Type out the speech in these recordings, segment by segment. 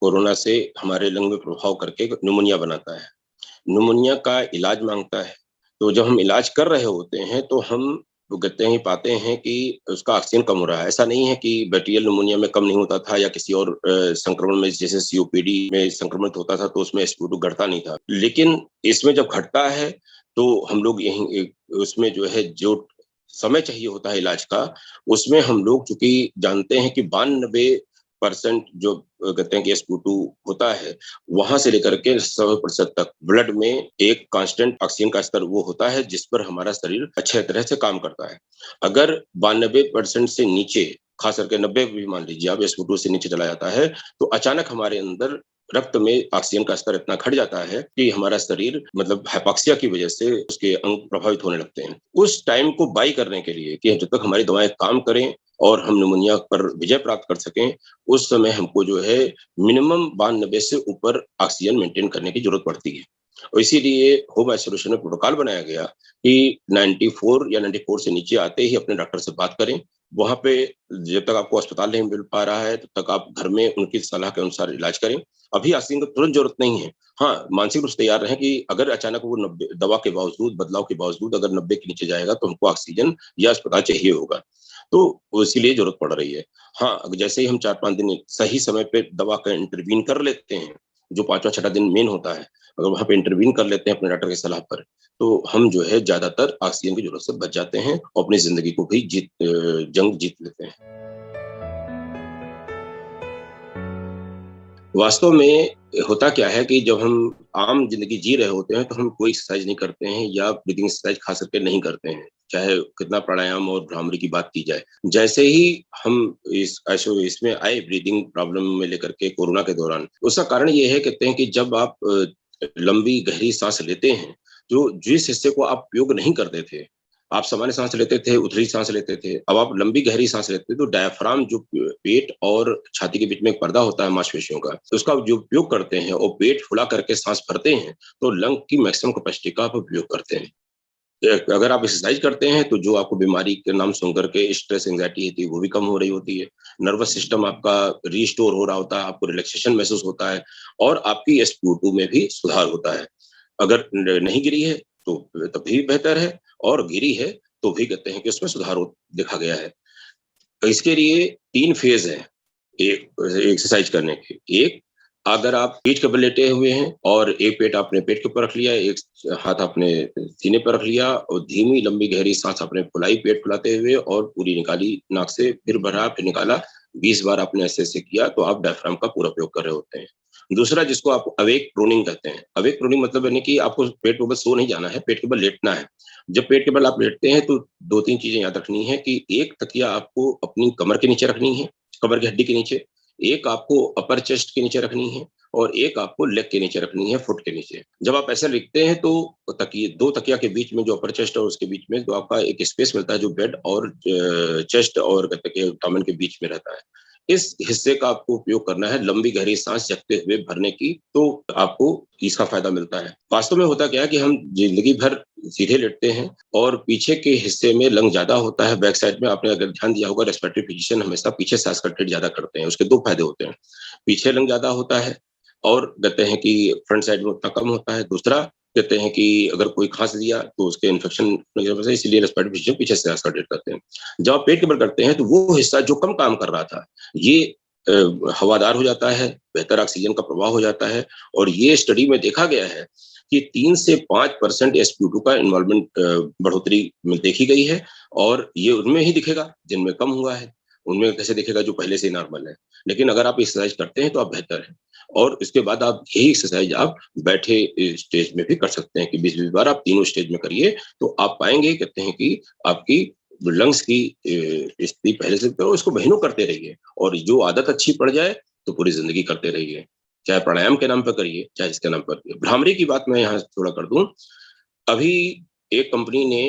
Corona से हमारे lung में प्रभाव करके न्यूमोनिया बनाता है। न्यूमोनिया का इलाज माँगता है, तो जब हम इलाज कर रहे होते हैं, तो हम वो कहते हैं पाते हैं कि उसका ऑक्सीजन कम हो रहा है। ऐसा नहीं है कि बैक्टीरियल न्यूमोनिया में कम नहीं होता था या किसी और संक्रमण में जैसे सीओपीडी में संक्रमित होता था, तो उसमें एसपीओ2 घटता नहीं था। लेकिन इसमें जब घटता है, तो हम लोग यहीं उसमें जो है जो समय चाहिए होता है इलाज का, उसमें हम लोग चूँकि जानते हैं कि 92% जो कहते हैं कि एसपीओ2 होता है, वहाँ से लेकर के 100% तक ब्लड में एक कांस्टेंट ऑक्सीजन का स्तर वो होता है, जिस पर हमारा शरीर अच्छे तरह से काम करता है। अगर 92% से नीचे, ख़ास करके 90 भी मान लीजिए आप एसपीओ2 से नीचे चला जाता है, तो अचानक हमारे अंदर रक्त में ऑक्सीजन का स्तर इतना घट जाता है कि हमारा शरीर मतलब हाइपॉक्सिया की वजह से उसके अंग प्रभावित होने लगते हैं। उस टाइम को बाई करने के लिए कि जब तक हमारी दवाएँ काम करें और हम न्यूमोनिया पर विजय प्राप्त कर सकें, उस समय हमको जो है मिनिमम 92 से ऊपर ऑक्सीजन मेंटेन करने की ज़रूरत पड़ती है। और इसीलिए होम आइसोलेशन में प्रोटोकॉल बनाया गया कि 94 या 94 से नीचे आते ही अपने डॉक्टर से बात करें। वहाँ पे जब तक आपको अस्पताल नहीं मिल पा रहा है, तब तक आप घर में उनकी सलाह के अनुसार इलाज करें। अभी ऑक्सीजन की तुरंत ज़रूरत नहीं है। हाँ, मानसिक रूप से तैयार रहें कि अगर अचानक वो 90 दवा के बावजूद, बदलाव के बावजूद अगर 90 के नीचे जाएगा, तो हमको ऑक्सीजन या अस्पताल चाहिए होगा। तो इसीलिए ज़रूरत पड़ रही है। हाँ, जैसे ही हम 4-5 दिन सही समय पे दवा का इंटरवीन कर लेते हैं, जो 5वाँ छठा दिन मेन होता है, अगर वहाँ पे इंटरवीन कर लेते हैं अपने डॉक्टर की सलाह पर, तो हम जो है ज़्यादातर ऑक्सीजन की ज़रूरत से बच जाते हैं और अपनी ज़िंदगी को भी जंग जीत लेते हैं। वास्तव में होता क्या है कि जब हम आम ज़िंदगी जी रहे होते हैं, तो हम कोई एक्सरसाइज़ नहीं करते हैं या ब्रीथिंग एक्सरसाइज़ ख़ास करके नहीं करते हैं, चाहे कितना प्राणायाम और भ्रामरी की बात की जाए। जैसे ही हम इसमें आए ब्रीथिंग प्रॉब्लम में लेकर के कोरोना के दौरान, उसका कारण ये है कहते हैं कि जब आप लंबी गहरी साँस लेते हैं, जो जिस हिस्से को आप उपयोग नहीं करते थे, आप सामान्य साँस लेते थे, उथली साँस लेते थे। अब आप लंबी गहरी साँस लेते हैं, तो डायफ्राम जो पेट और छाती के बीच में एक पर्दा होता है मांसपेशियों का, तो उसका जो उपयोग करते हैं और पेट फुला करके साँस भरते हैं, तो लंग की मैक्सिमम कैपेसिटी का आप उपयोग करते हैं। अगर आप एक्सरसाइज करते हैं, तो जो आपको बीमारी के नाम सुन कर के स्ट्रेस, एंग्जायटी होती है, वो भी कम हो रही होती है। नर्वस सिस्टम आपका रिस्टोर हो रहा होता है, आपको रिलैक्सेशन महसूस होता है और आपकी एसपीओ2 में भी सुधार होता है। अगर नहीं गिरी है, तो तब भी बेहतर है और गिरी है, तो भी कहते हैं कि उसमें सुधार हो देखा गया है। तो इसके लिए 3 फ़ेज़ हैं, एक एक्सरसाइज करने के। एक, अगर आप पीठ के बल लेटे हुए हैं और एक पेट आपने पेट के ऊपर रख लिया, एक हाथ आपने सीने पर रख लिया और धीमी लंबी गहरी साँस आपने फुलाई पेट फुलाते हुए और पूरी निकाली नाक से, फिर भरा, फिर निकाला। 20 बार आपने ऐसे-ऐसे किया, तो आप डायफ्राम का पूरा प्रयोग कर रहे होते हैं। दूसरा, जिसको आप अवेक प्रूनिंग कहते हैं। अवेक प्रूनिंग मतलब यानी कि आपको पेट के बल सो नहीं जाना है, पेट के बल लेटना है। जब पेट के बल आप लेटते हैं, तो 2-3 चीज़ें याद रखनी है कि एक तकिया आपको अपनी कमर के नीचे रखनी है, कमर की हड्डी के नीचे, एक आपको अपर चेस्ट के नीचे रखनी है और एक आपको लेग के नीचे रखनी है, फुट के नीचे। जब आप ऐसा लिखते हैं, तो तकिए 2 तकिया के बीच में जो अपर चेस्ट है और उसके बीच में जो आपका एक स्पेस मिलता है, जो बेड और चेस्ट और कहते हैं कि अब्डोमेन के बीच में रहता है। इस हिस्से का आपको उपयोग करना है लंबी गहरी साँस जगते हुए भरने की, तो आपको इसका फ़ायदा मिलता है। वास्तव में होता क्या है कि हम ज़िंदगी भर सीधे लेटते हैं और पीछे के हिस्से में लंग ज़्यादा होता है, बैक साइड में आपने अगर ध्यान दिया होगा, रेस्पिरेटरी फिजिशियन हमेशा पीछे साँस का ट्रीट ज़्यादा करते हैं, उसके 2 फ़ायदे होते हैं। पीछे लंग ज़्यादा होता है और कहते हैं कि फ्रंट साइड में उतना कम होता है। दूसरा, कहते हैं कि अगर कोई खाँस लिया, तो उसके इन्फेक्शन की वजह से, इसलिए रेस्पिरेटरी फिजिशियन पीछे से साँस का ट्रीट करते हैं। जब आप पेट के बल करते हैं, तो वो हिस्सा जो कम काम कर रहा था, ये हवादार हो जाता है, बेहतर ऑक्सीजन का प्रवाह हो जाता है और ये स्टडी में देखा गया है कि 3 से 5% एसपीओ2 का इन्वॉल्वमेंट बढ़ोतरी में देखी गई है और ये उनमें ही दिखेगा जिनमें कम हुआ है। उनमें कैसे दिखेगा जो पहले से ही नॉर्मल है। लेकिन अगर आप एक्सरसाइज करते हैं, तो आप बेहतर हैं और इसके बाद आप यही एक्सरसाइज आप बैठे स्टेज में भी कर सकते हैं कि 20-20 बार आप तीनों स्टेज में करिए, तो आप पाएँगे कहते हैं कि आपकी लंग्स की स्थिति पहले से तो उसको महीनों करते रहिए और जो आदत अच्छी पड़ जाए, तो पूरी ज़िंदगी करते रहिए। चाहे प्राणायाम के नाम पे करिए, चाहे जिसके नाम पर भ्रामरी की बात मैं यहाँ थोड़ा कर दूँ। अभी एक कंपनी ने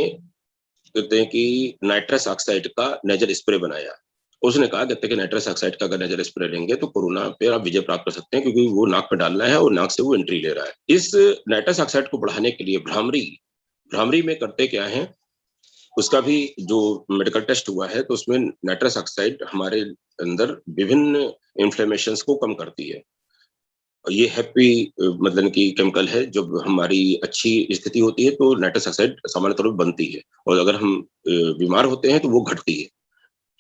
कहते हैं कि नाइट्रस ऑक्साइड का नेज़ल स्प्रे बनाया। उसने कहा कहते हैं कि नाइट्रस ऑक्साइड का अगर नेज़ल स्प्रे लेंगे, तो कोरोना पे आप विजय प्राप्त कर सकते हैं, क्योंकि वो नाक में डालना है और नाक से वो एंट्री ले रहा है। इस नाइट्रस ऑक्साइड को बढ़ाने के लिए भ्रामरी भ्रामरी में करते क्या हैं, उसका भी जो मेडिकल टेस्ट हुआ है, तो उसमें नाइट्रस ऑक्साइड हमारे अंदर विभिन्न इन्फ्लेमेशंस को कम करती है। ये हैप्पी मतलब कि केमिकल है, जब हमारी अच्छी स्थिति होती है तो नाइट्रस ऑक्साइड सामान्य तौर पे बनती है और अगर हम बीमार होते हैं तो वो घटती है,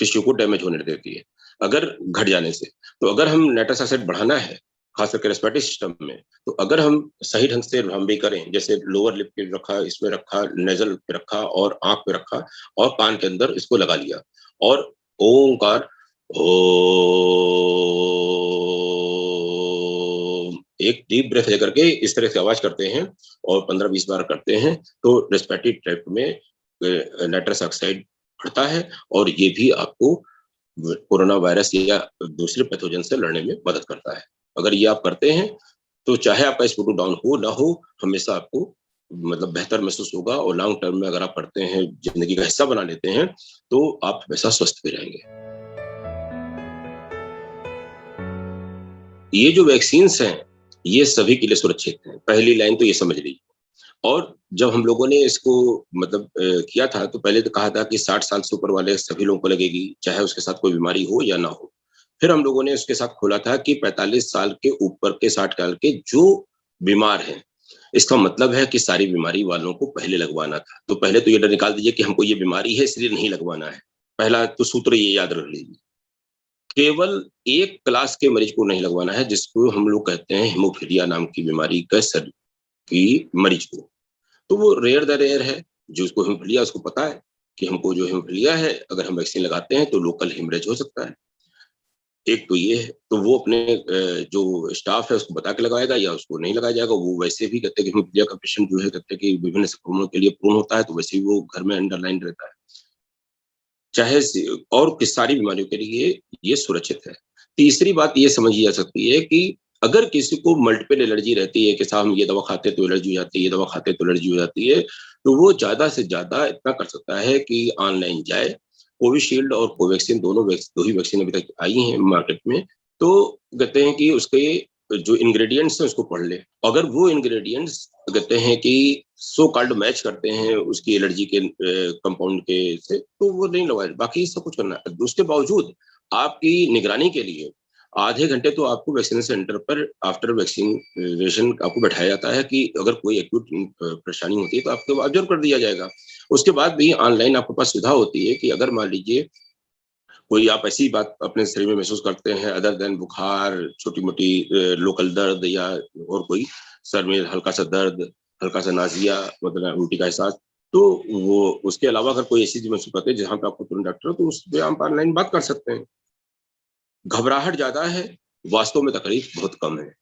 टिश्यू को डैमेज होने देती है, अगर घट जाने से। तो अगर हम नाइट्रस ऑक्साइड बढ़ाना है, खास करके रेस्पिरेटरी सिस्टम में, तो अगर हम सही ढंग से भ्रामरी करें, जैसे लोअर लिप पे रखा, इसमें रखा, नेज़ल पे रखा और आँख पे रखा और कान के अंदर इसको लगा लिया और ओंकार ओम एक डीप ब्रेथ लेकर के इस तरह से आवाज़ करते हैं और 15-20 बार करते हैं, तो रेस्पिरेटरी ट्रैक्ट में नाइट्रस ऑक्साइड बढ़ता है और ये भी आपको कोरोना वायरस या दूसरे पैथोजन से लड़ने में मदद करता है। अगर ये आप करते हैं, तो चाहे आपका स्पुटो डाउन हो, ना हो, हमेशा आपको मतलब बेहतर महसूस होगा और लॉन्ग टर्म में अगर आप करते हैं, ज़िंदगी का हिस्सा बना लेते हैं, तो आप हमेशा स्वस्थ भी रहेंगे। ये जो वैक्सीन्स हैं, ये सभी के लिए सुरक्षित हैं। पहली लाइन तो ये समझ लीजिए। और जब हम लोगों ने इसको मतलब किया था, तो पहले तो कहा था कि 60 साल से ऊपर वाले सभी लोगों को लगेगी, चाहे उसके साथ कोई बीमारी हो या ना हो। फिर हम लोगों ने उसके साथ खोला था कि 45 साल के ऊपर के, 60 साल के जो बीमार हैं, इसका मतलब है कि सारी बीमारी वालों को पहले लगवाना था। तो पहले तो ये डर निकाल दीजिए कि हमको ये बीमारी है इसलिए नहीं लगवाना है। पहला तो सूत्र ये याद रख लीजिए। केवल एक क्लास के मरीज को नहीं लगवाना है, जिसको हम लोग कहते हैं हेमोफीलिया नाम की बीमारी का सर की मरीज को। तो वो रेयर द रेयर है, जो उसको हेमोफीलिया उसको पता है कि हमको जो हेमोफीलिया है, अगर हम वैक्सीन लगाते हैं तो लोकल हेमरेज हो सकता है। एक तो ये है, तो वो अपने जो स्टाफ है उसको बता के लगाएगा या उसको नहीं लगाया जाएगा। वो वैसे भी कहते हैं कि हेमोफीलिया का पेशेंट जो है कहते हैं कि विभिन्न संक्रमणों के लिए प्रोन होता है, तो वैसे ही वो घर में अंडरलाइन रहता है। चाहे स और कि सारी बीमारियों के लिए ये सुरक्षित है। तीसरी बात ये समझी जा सकती है कि अगर किसी को मल्टीपल एलर्जी रहती है कि साहब हम ये दवा खाते हैं तो एलर्जी हो जाती है, ये दवा खाते हैं तो एलर्जी हो जाती है, तो वो ज़्यादा से ज़्यादा इतना कर सकता है कि ऑनलाइन जाए, कोविशील्ड और कोवैक्सीन दोनों 2 ही वैक्सीन अभी तक आई हैं मार्केट में, तो कहते हैं कि उसके जो इंग्रीडिएंट्स हैं उसको पढ़ ले। अगर वो इंग्रीडिएंट्स कहते हैं कि सो कॉल्ड मैच करते हैं उसकी एलर्जी के कंपाउंड के से, तो वो नहीं लगवाए, बाकी सब कुछ करना है। उसके बावजूद आपकी निगरानी के लिए आधे घंटे तो आपको वैक्सीनेशन सेंटर पर आफ्टर वैक्सीनेशन आपको बैठाया जाता है कि अगर कोई एक्यूट परेशानी होती है तो आपको ऑब्जर्व कर दिया जाएगा। उसके बाद भी ऑनलाइन आपके पास सुविधा होती है कि अगर मान लीजिए कोई आप ऐसी बात अपने शरीर में महसूस करते हैं अदर देन बुखार, छोटी-मोटी लोकल दर्द या और कोई सर में हल्का-सा दर्द, हल्का-सा नाज़िया मतलब उल्टी का एहसास, तो वो उसके अलावा अगर कोई ऐसी चीज़ महसूस करते हैं जहाँ पे आपको तुरंत डॉक्टर हो तो उस पे आप ऑनलाइन बात कर सकते हैं। घबराहट ज़्यादा है, वास्तव में तकलीफ बहुत कम है।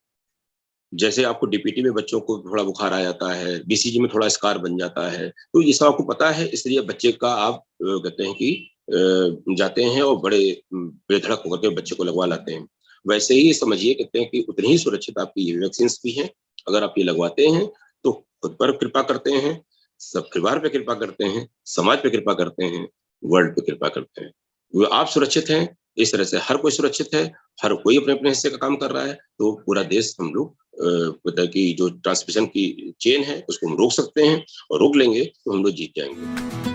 जैसे आपको डीपीटी में बच्चों को थोड़ा बुखार आ जाता है, बीसीजी में थोड़ा स्कार बन जाता है, तो ये सब आपको पता है इसलिए बच्चे का आप कहते हैं कि जाते हैं और बड़े बेधड़क होकर के बच्चे को लगवा लाते हैं। वैसे ही समझिए कहते हैं कि उतनी ही सुरक्षित आपकी ये वैक्सीन्स भी हैं। अगर आप ये लगवाते हैं, तो खुद पर कृपा करते हैं, सब परिवार पे कृपा करते हैं, समाज पे कृपा करते हैं, वर्ल्ड पे कृपा करते हैं। वो आप सुरक्षित हैं, इस तरह से हर कोई सुरक्षित है, हर कोई अपने-अपने हिस्से का काम कर रहा है, तो पूरा देश हम लोग मतलब कि जो ट्रांसमिशन की चेन है उसको हम रोक सकते हैं और रोक लेंगे तो हम लोग जीत जाएँगे।